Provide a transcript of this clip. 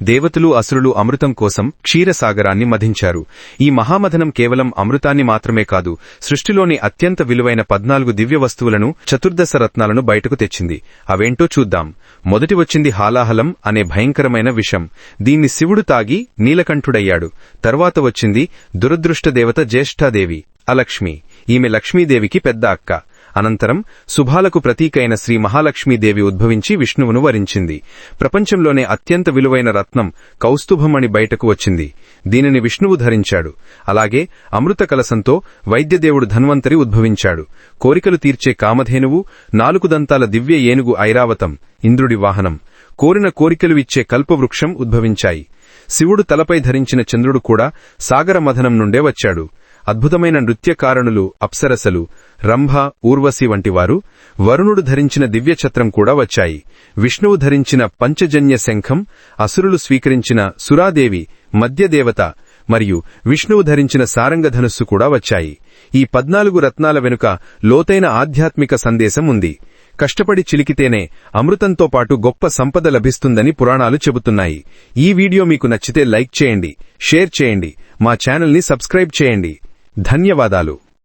దేవతలు అసురులు అమృతం కోసం క్షీరసాగరాన్ని మథించారు. ఈ మహామథనం కేవలం అమృతాన్ని మాత్రమే కాదు, సృష్టిలోని అత్యంత విలువైన 14 దివ్య వస్తువులను, చతుర్దశ రత్నాలను బయటకు తెచ్చింది. అవేంటో చూద్దాం. మొదటి వచ్చింది హాలాహలం అనే భయంకరమైన విషం. దీన్ని శివుడు తాగి నీలకంఠుడయ్యాడు. తరువాత వచ్చింది దురదృష్ట దేవత జ్యేష్ఠాదేవి, అలక్ష్మి. ఈమె లక్ష్మీదేవికి పెద్ద అక్క. అనంతరం శుభాలకు ప్రతీకైన శ్రీ మహాలక్ష్మీదేవి ఉద్భవించి విష్ణువును వరించింది. ప్రపంచంలోనే అత్యంత విలువైన రత్నం కౌస్తుభమణి బయటకు వచ్చింది. దీనిని విష్ణువు ధరించాడు. అలాగే అమృత కలసంతో వైద్యదేవుడు ధన్వంతరి ఉద్భవించాడు. కోరికలు తీర్చే కామధేనువు, 4 దంతాల దివ్య ఏనుగు ఐరావతం ఇంద్రుడి వాహనం, కోరిన కోరికలు ఇచ్చే కల్పవృక్షం ఉద్భవించాయి. శివుడు తలపై ధరించిన చంద్రుడు కూడా సాగర మథనం నుండే వచ్చాడు. అద్భుతమైన నృత్యకారణులు అప్సరసలు, రంభ, ఊర్వశి వంటివారు, వరుణుడు ధరించిన దివ్యఛత్రం కూడా వచ్చాయి. విష్ణువు ధరించిన పంచజన్య శంఖం, అసురులు స్వీకరించిన సురాదేవి మధ్యదేవత మరియు విష్ణువు ధరించిన సారంగధనుస్సు కూడా వచ్చాయి. ఈ 14 రత్నాల వెనుక లోతైన ఆధ్యాత్మిక సందేశం ఉంది. కష్టపడి చిలికితేనే అమృతంతో పాటు గొప్ప సంపద లభిస్తుందని పురాణాలు చెబుతున్నాయి. ఈ వీడియో మీకు నచ్చితే లైక్ చేయండి, షేర్ చేయండి, మా ఛానల్ని సబ్స్క్రైబ్ చేయండి. ధన్యవాదాలు.